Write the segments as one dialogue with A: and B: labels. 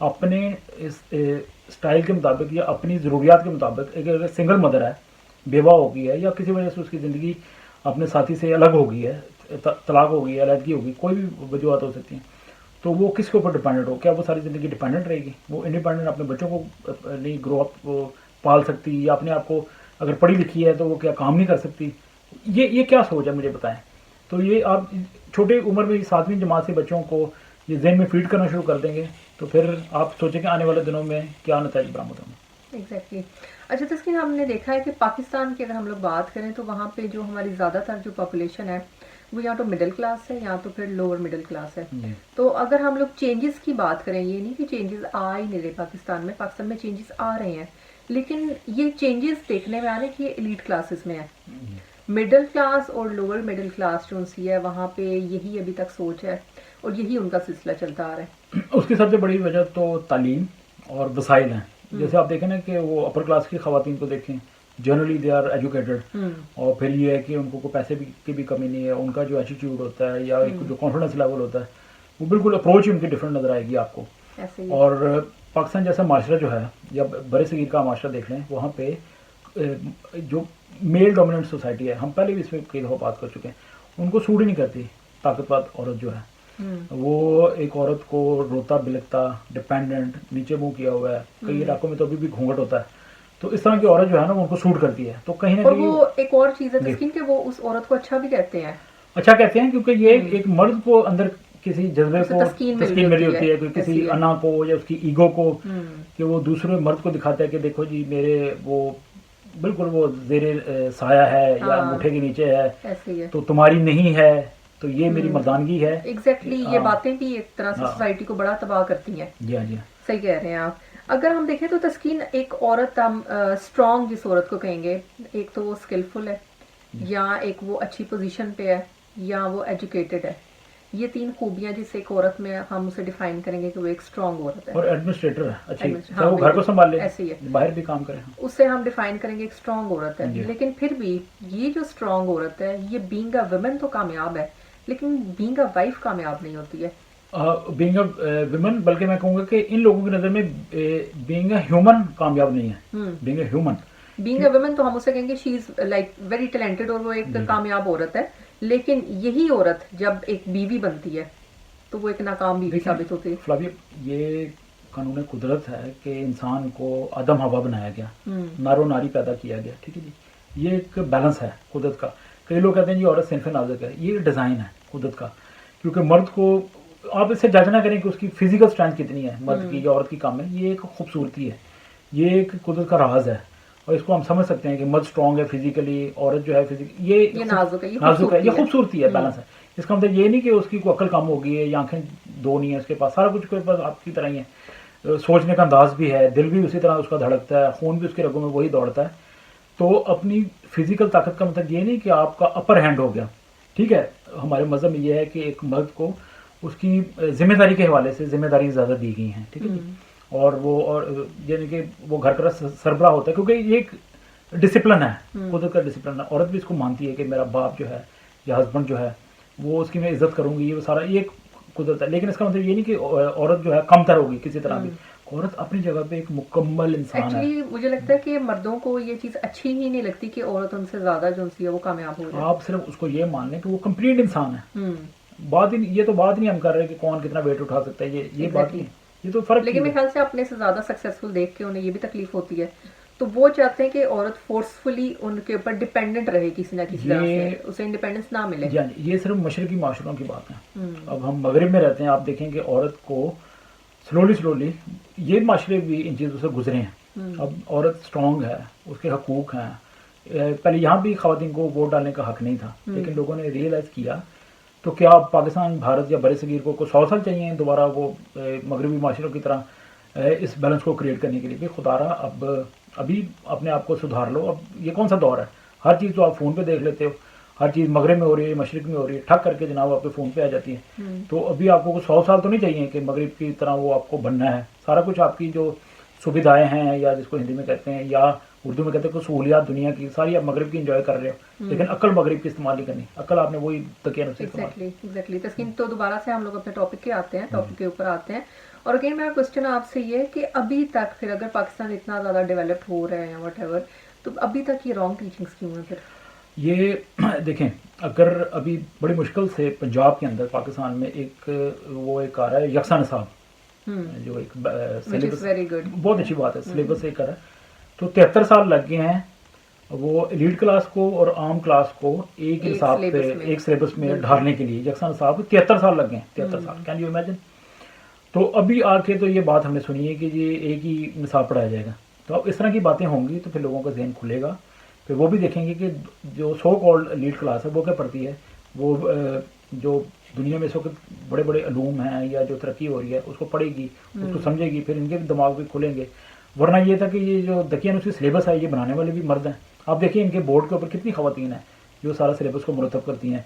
A: اپنے اسٹائل کے مطابق یا اپنی ضروریات کے مطابق، اگر سنگل مدر ہے، بیوہ ہو گئی ہے، یا کسی وجہ سے اس کی زندگی اپنے ساتھی سے الگ ہو گئی ہے، طلاق ہو گئی ہے، علیحدگی ہو گئی، کوئی بھی وجوہات ہو سکتی ہیں، تو وہ کس کے اوپر ڈپینڈنٹ ہو؟ کیا وہ ساری زندگی ڈپینڈنٹ رہے گی؟ وہ انڈیپینڈنٹ اپنے بچوں کو نہیں گرو اپ پال سکتی، یا اپنے آپ کو اگر پڑھی لکھی ہے تو وہ کیا کام نہیں کر سکتی؟ یہ کیا سوچ ہے، مجھے بتائیں. تو یہ آپ چھوٹے عمر میں 7ویں جماعت سے بچوں کو یہ ذہن میں فیڈ کرنا شروع کر دیں گے تو پھر آپ سوچیں کہ آنے والے دنوں میں کیا نتائج برآمد ہوں گے.
B: ایگزیکٹلی. اچھا تسکین، ہم نے دیکھا ہے کہ پاکستان کی اگر ہم لوگ بات کریں تو وہاں پہ جو ہماری زیادہ تر جو پاپولیشن ہے وہ یا تو مڈل کلاس ہے یا تو پھر لوور مڈل کلاس ہے.
A: جی
B: تو اگر ہم لوگ چینجز کی بات کریں، یہ نہیں کہ چینجز آ ہی نہیں رہے پاکستان میں چینجز آ رہے ہیں، لیکن یہ چینجز دیکھنے میں آ رہے کہ یہ ایلیٹ کلاسز میں ہے. مڈل کلاس اور لوور مڈل کلاس جو سی ہے وہاں پہ یہی ابھی تک سوچ ہے اور یہی ان کا سلسلہ چلتا آ رہا ہے.
A: اس کی سب سے بڑی وجہ تو تعلیم اور وسائل ہیں. جیسے آپ دیکھیں نا کہ وہ اپر کلاس کی خواتین کو دیکھیں، جنرلی دے آر ایجوکیٹڈ، اور پھر یہ ہے کہ ان کو پیسے کی بھی کمی نہیں ہے. ان کا جو ایٹیٹیوڈ ہوتا ہے یا ایک جو کانفیڈنس لیول ہوتا ہے وہ بالکل اپروچ ان کی ڈفرینٹ نظر آئے گی آپ کو. اور پاکستان جیسا معاشرہ جو ہے یا بر صغیر کا معاشرہ دیکھ لیں، وہاں پہ جو میل ڈومیننٹ سوسائٹی ہے، ہم پہلے بھی اس میں کئی دفعہ بات کر چکے ہیں، ان کو سوٹ ہی نہیں کرتی طاقتور عورت جو ہے. وہ ایک عورت کو روتا بلکتا ڈپینڈنٹ نیچے منہ کیا ہوا ہے، کئی علاقوں میں تو ابھی بھی گھونگھٹ ہوتا ہے. تو اس طرح کی عورت جو ہے نا وہ ان کو سوٹ کرتی ہے. تو کہیں نہ
B: اور
A: کہیں
B: وہ ایک اور چیز ہے تسکین کہ وہ اس عورت کو اچھا بھی کہتے ہیں،
A: اچھا کہتے ہیں، کیونکہ یہ ایک مرد کو اندر کسی جذبے کو
B: تسکین
A: ملی ہوتی ہے، کسی انا کو یا اس کی ایگو کو، کہ وہ دوسرے مرد کو دکھاتا ہے کہ دیکھو جی میرے وہ بالکل وہ زیر سایہ ہے یا انگوٹھے کے نیچے ہے تو تمہاری نہیں ہے، تو یہ میری مردانگی ہے.
B: ایگزیکٹلی. یہ باتیں بھی ایک طرح سے سوسائٹی کو بڑا تباہ کرتی ہیں.
A: جی ہاں جی
B: صحیح کہہ رہے ہیں آپ. اگر ہم دیکھیں تو تسکین ایک عورت، ہم اسٹرانگ جس عورت کو کہیں گے، ایک تو وہ اسکلفل ہے، یا ایک وہ اچھی پوزیشن پہ ہے، یا وہ ایجوکیٹڈ ہے. یہ 3 خوبیاں جس ایک عورت میں ہم اسے ڈیفائن کریں گے کہ وہ ایک اسٹرانگ عورت ہے.
A: اور ایڈمنسٹریٹر ہے، اچھی وہ گھر کو سنبھال لے،
B: ایسے ہی ہے،
A: باہر بھی کام کرے،
B: اسے ہم ڈیفائن کریں گے ایک اسٹرانگ عورت ہے. لیکن پھر بھی یہ جو اسٹرانگ عورت ہے یہ بینگ اے ویمن تو کامیاب ہے، لیکن بینگ اے وائف کامیاب نہیں ہوتی ہے.
A: بینگ اے ویمن، بلکہ میں کہوں گا کہ ان لوگوں کی نظر میں بینگ اے ہیومن کامیاب نہیں ہے. Being a human,
B: being a women تو ہم اسے کہیں گے شی از لائک ویری ٹیلنٹڈ، اور وہ ایک کامیاب عورت ہے. لیکن یہی عورت جب ایک بیوی بنتی ہے تو وہ ایک ناکام بیوی ثابت ہوتی ہے.
A: فلابی، یہ قانون قدرت ہے کہ انسان کو آدم ہوا بنایا گیا، نر و ناری پیدا کیا گیا، ٹھیک ہے جی. یہ ایک بیلنس ہے قدرت کا. کئی لوگ کہتے ہیں جی عورت صنف نازک ہے، یہ ڈیزائن ہے قدرت کا. کیونکہ مرد کو آپ اس سے جج نہ کریں کہ اس کی فزیکل اسٹرینتھ کتنی ہے، مرد کی یا عورت کی کم ہے. یہ ایک خوبصورتی ہے، یہ ایک قدرت کا راز ہے، اور اس کو ہم سمجھ سکتے ہیں کہ مرد اسٹرانگ ہے فزیکلی، عورت جو ہے یہ
B: نازک ہے،
A: یہ خوبصورتی ہے، بیلنس ہے. اس کا مطلب یہ نہیں کہ اس کی کوئی عقل کم ہو گئی ہے یا آنکھیں دو نہیں ہیں اس کے پاس، سارا کچھ کے پاس آپ کی طرح ہی ہے. سوچنے کا انداز بھی ہے، دل بھی اسی طرح اس کا دھڑکتا ہے، خون بھی اس کے رگوں میں وہی دوڑتا ہے. تو اپنی فزیکل طاقت کا مطلب یہ نہیں کہ آپ کا اپر ہینڈ ہو گیا. ٹھیک ہے، ہمارے مذہب میں یہ ہے کہ ایک مرد کو اس کی ذمہ داری کے حوالے سے ذمہ داری زیادہ دی گئی ہیں، ٹھیک ہے جی. اور یعنی کہ وہ گھر کا سربراہ ہوتا ہے، کیونکہ یہ ایک ڈسپلن ہے، قدرت کا ڈسپلن ہے. عورت بھی اس کو مانتی ہے کہ میرا باپ جو ہے یا ہسبینڈ جو ہے وہ اس کی میں عزت کروں گی، یہ سارا یہ ایک قدرت ہے. لیکن اس کا مطلب یہ نہیں کہ عورت جو ہے کم تر ہوگی کسی طرح بھی. عورت اپنی جگہ پہ ایک مکمل انسان ہے.
B: ایکچولی مجھے لگتا ہے کہ مردوں کو یہ چیز اچھی ہی نہیں لگتی کہ عورت ان سے زیادہ جو سی ہے وہ کامیاب ہو جائے.
A: آپ صرف اس کو یہ مان لیں کہ وہ کمپلیٹ انسان ہے. یہ تو بات نہیں ہم کر رہے کہ کون کتنا ویٹ اٹھا سکتا ہے، یہ بات نہیں، یہ تو فرق.
B: لیکن میرے خیال سے اپنے سے زیادہ سکسیسفل دیکھ کے انہیں یہ بھی تکلیف ہوتی ہے، تو وہ چاہتے ہیں کہ عورت فورسفلی ان کے اوپر ڈیپینڈنٹ رہے کسی نہ کسی طرح سے، اسے انڈیپینڈنس نہ ملے.
A: یہ صرف مشرقی معاشروں کی بات ہے. اب ہم مغرب میں رہتے ہیں، آپ دیکھیں کہ عورت کو سلولی یہ معاشرے بھی ان چیزوں سے گزرے ہیں. اب عورت اسٹرانگ ہے، اس کے حقوق ہیں. پہلے یہاں بھی خواتین کو ووٹ ڈالنے کا حق نہیں تھا، لیکن لوگوں نے ریئلائز کیا. تو کیا پاکستان، بھارت یا بر صغیر کو 100 سال چاہیے دوبارہ وہ مغربی معاشروں کی طرح اس بیلنس کو کریٹ کرنے کے لیے؟ خدا رہا ابھی اپنے آپ کو سدھار لو. اب یہ کون سا دور ہے؟ ہر چیز تو آپ فون پہ دیکھ لیتے ہو، ہر چیز مغرب میں ہو رہی ہے، مشرق میں ہو رہی ہے، ٹھک کر کے جناب آپ کے فون پہ آ جاتی ہے. تو ابھی آپ کو 100 سال تو نہیں چاہیے کہ مغرب کی طرح وہ آپ کو بننا ہے. سارا کچھ آپ کی جو سویدھائیں ہیں یا جس کو ہندی میں کہتے ہیں یا اردو میں کہتے ہیں کہ سہولیات دنیا کی ساری آپ مغرب کی انجوائے کر رہے ہو لیکن عقل مغرب کی استعمال نہیں کرنی. عقل آپ نے وہی تکیہ نفسی استعمال.
B: ایگزیکٹلی. تسکین تو دوبارہ سے ہم لوگ اپنے ٹاپک کے آتے ہیں, ٹاپک کے اوپر آتے ہیں. اور اگین میرا کوشچن آپ سے یہ کہ ابھی تک پھر اگر پاکستان اتنا زیادہ ڈیولپڈ ہو رہے ہیں واٹ ایور, تو ابھی تک یہ رانگ ٹیچنگس کیوں ہیں پھر؟
A: یہ دیکھیں, اگر ابھی بڑی مشکل سے پنجاب کے اندر پاکستان میں ایک آ رہا ہے یکساں نصاب, جو ایک سلیبس, بہت اچھی بات ہے, سلیبس ایک آ رہا ہے. تو 73 سال لگ گئے ہیں وہ ایلیٹ کلاس کو اور عام کلاس کو ایک نصاب پہ, ایک سلیبس میں ڈھالنے کے لیے. یکساں نصاب 73 سال لگ گئے ہیں, 73 سال, کین یو امیجن. تو ابھی آ کے تو یہ بات ہم نے سنی ہے کہ یہ ایک ہی نصاب پڑھایا جائے گا. تو اب اس طرح کی باتیں ہوں گی تو پھر لوگوں کا ذہن کھلے گا, پھر وہ بھی دیکھیں گے کہ جو سو کالڈ ایلیٹ کلاس ہے وہ کیا پڑھتی ہے, وہ جو دنیا میں اس وقت بڑے بڑے علوم ہیں یا جو ترقی ہو رہی ہے اس کو پڑھے گی, اس کو سمجھے گی, پھر ان کے بھی دماغ بھی کھلیں گے. ورنہ یہ تھا کہ یہ جو دکیہ نفسی سلیبس ہے یہ بنانے والے بھی مرد ہیں. آپ دیکھیں ان کے بورڈ کے اوپر کتنی خواتین ہیں جو سارا سلیبس کو مرتب کرتی ہیں.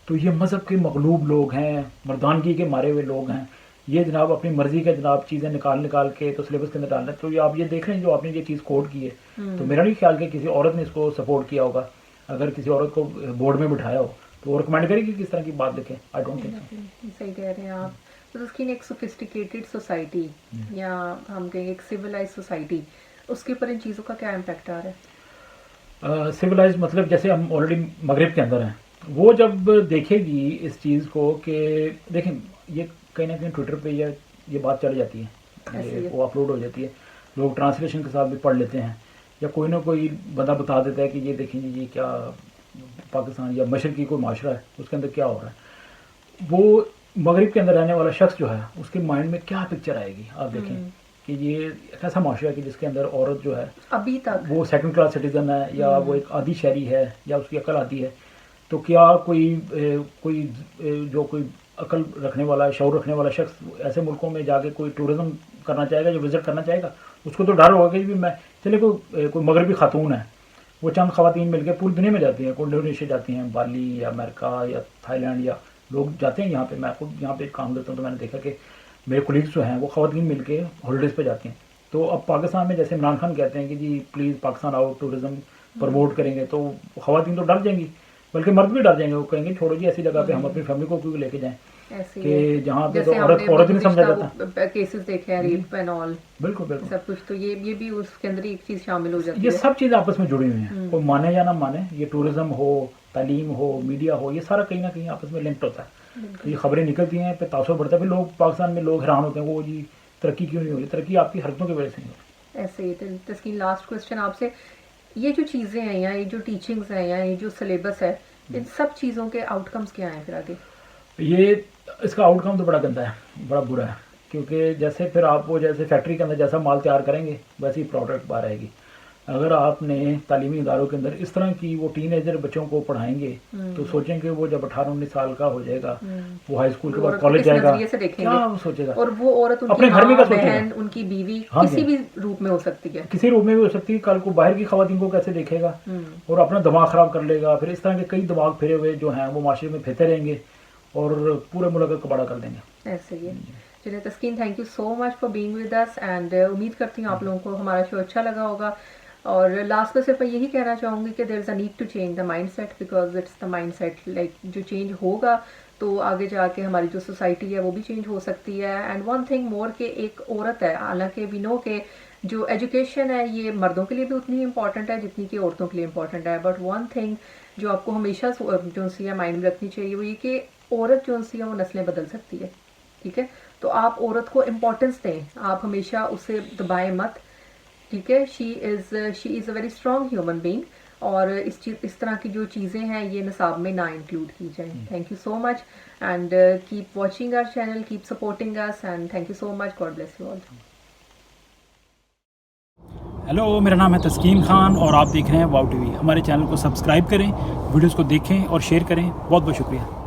A: تو یہ مذہب کے مغلوب لوگ ہیں, مردانگی کے مارے ہوئے لوگ ہیں. یہ جناب اپنی مرضی کے جناب چیزیں نکال کے تو سلیبس کے اندر ڈالنا ہے. تو یہ آپ یہ دیکھ رہے ہیں جو آپ نے یہ چیز کوڈ کی ہے, تو میرا نہیں خیال کہ کسی عورت نے اس کو سپورٹ کیا ہوگا. اگر کسی عورت کو بورڈ میں بٹھایا ہو تو وہ ریکمینڈ کرے گی کس طرح کی بات لکھیں. I don't think.
B: صحیح کہہ رہے ہیں آپ. تو اس کی ایک سوفسٹیکیٹڈ سوسائٹی یا ہم کہیں ایک سویلائز سوسائٹی, اس کے اوپر ان چیزوں کا کیا امپیکٹ آ رہا ہے؟
A: سویلائز مطلب جیسے ہم آلریڈی مغرب کے اندر ہیں, وہ جب دیکھے گی اس چیز کو کہ دیکھیں یہ کہیں نہ کہیں ٹویٹر پہ یہ بات چل جاتی ہے, وہ اپلوڈ ہو جاتی ہے, لوگ ٹرانسلیشن کے ساتھ بھی پڑھ لیتے ہیں, یا کوئی نہ کوئی بندہ بتا دیتا ہے کہ یہ دیکھیں جی یہ کیا پاکستان یا مشرقی کوئی معاشرہ ہے اس کے اندر کیا ہو رہا ہے. وہ مغرب کے اندر رہنے والا شخص جو ہے اس کے مائنڈ میں کیا پکچر آئے گی. آپ دیکھیں کہ یہ ایک ایسا معاشرہ ہے کہ جس کے اندر عورت جو ہے
B: ابھی تک
A: وہ سیکنڈ کلاس سٹیزن ہے, یا وہ ایک آدھی شہری ہے, یا اس کی عقل آتی ہے. تو کیا کوئی جو کوئی عقل رکھنے والا, شعور رکھنے والا شخص ایسے ملکوں میں جا کے کوئی ٹورزم کرنا چاہے گا, جو وزٹ کرنا چاہے گا, اس کو تو ڈر ہوگا کہ میں چلے کوئی مغربی خاتون ہے, وہ چند خواتین مل کے پوری دنیا میں جاتی ہیں, کوئی انڈونیشیا جاتی ہیں, بالی یا امریکہ یا تھائی لینڈ, یا لوگ جاتے ہیں یہاں پہ. میں خود یہاں پہ کام کرتا ہوں تو میں نے دیکھا کہ میرے کولیگس جو ہیں وہ خواتین مل کے ہالیڈیز پہ جاتی ہیں. تو اب پاکستان میں جیسے عمران خان کہتے ہیں کہ جی پلیز پاکستان آؤ, ٹورزم پروموٹ کریں گے, تو خواتین تو ڈر جائیں گی, بلکہ مرد بھی ڈر جائیں گے. وہ کہیں گے چھوڑو جی ایسی جگہ پہ ہم اپنی فیملی کو کیوں لے کے جائیں کہ جہاں پہ تو عورت نہیں سمجھا جاتا.
B: کیسز دیکھے ہیں ریپ اینڈ آل,
A: بالکل بالکل
B: سب کچھ. تو یہ بھی اس کے اندر ایک چیز شامل ہو جاتی ہے.
A: یہ سب چیزیں آپس میں جڑی ہوئی ہیں, کوئی مانے یا نہ مانے. یہ ٹورزم ہو, تعلیم ہو, میڈیا ہو, یہ سارا کہیں نہ کہیں آپس میں لنکڈ ہوتا ہے. یہ خبریں نکلتی ہیں, پھر تاثر بڑھتا ہے, پھر لوگ پاکستان میں لوگ حیران ہوتے ہیں وہ جی ترقی کیوں نہیں ہو رہی. ترقی آپ کی حرکتوں کی وجہ سے نہیں ہو رہی.
B: ایسے ہی. تسکین لاسٹ کوشچن آپ سے, یہ جو چیزیں ہیں یا یہ جو ٹیچنگز ہیں یا یہ جو سلیبس ہے, ان سب چیزوں کے آؤٹ کمز کیا ہیں پھر آگے؟
A: یہ اس کا آؤٹ کم تو بڑا گندا ہے, بڑا برا ہے. کیونکہ جیسے پھر آپ وہ جیسے فیکٹری کے اندر جیسا مال تیار کریں گے ویسی پروڈکٹ باہر آئے گی. اگر آپ نے تعلیمی اداروں کے اندر اس طرح کی وہ ٹین ایجر بچوں کو پڑھائیں گے تو سوچیں کہ وہ جب 18-19 سال کا ہو جائے گا, وہ ہائی اسکول کے بعد کالج جائے گا, کیا وہ سوچے گا.
B: اور وہ عورت
A: اپنے گھر میں کا سوچے گا,
B: ان کی بیوی کسی بھی روپ میں ہو سکتی ہے,
A: کسی روپ میں بھی ہو سکتی ہے. کل کو باہر کی خواتین کو کیسے دیکھے گا اور اپنا دماغ خراب کر لے گا. پھر اس طرح کے کئی دماغ پھرے ہوئے جو ہیں وہ معاشرے میں پھرتے رہیں گے اور پورے ملک کا کباڑا کر دیں گے.
B: ایسے ہی ہے. چلیے Taskeen, thank you so much for being with us, and امید کرتی ہوں آپ لوگوں کو ہمارا شو اچھا لگا ہوگا. اور لاسٹ میں صرف میں یہی کہنا چاہوں گی کہ there is a need to change the mind set, because it's the mind set like جو چینج ہوگا تو آگے جا کے ہماری جو سوسائٹی ہے وہ بھی چینج ہو سکتی ہے. اینڈ ون تھنگ مور کہ ایک عورت ہے, حالانکہ وی نو کہ جو ایجوکیشن ہے یہ مردوں کے لیے بھی اتنی امپورٹنٹ ہے جتنی کہ عورتوں کے لیے امپورٹنٹ ہے. بٹ ون تھنگ جو آپ کو ہمیشہ جو سی ہے مائنڈ میں رکھنی چاہیے وہ یہ کہ عورت جو سی ہے وہ نسلیں بدل سکتی ہے. ٹھیک ہے, تو آپ عورت کو امپورٹنس دیں, آپ ہمیشہ اسے دبائیں مت. ٹھیک ہے, she is a very strong human being, اور اس طرح کی جو چیزیں ہیں یہ نصاب میں نہ انکلوڈ کی جائیں. Thank you so much, and keep watching our channel, keep supporting us, and thank you so much. God bless you all.
A: Hello, میرا نام ہے تسکین خان اور آپ دیکھ رہے ہیں واو ٹی وی. ہمارے چینل کو سبسکرائب کریں, ویڈیوز کو دیکھیں اور شیئر کریں. بہت بہت شکریہ.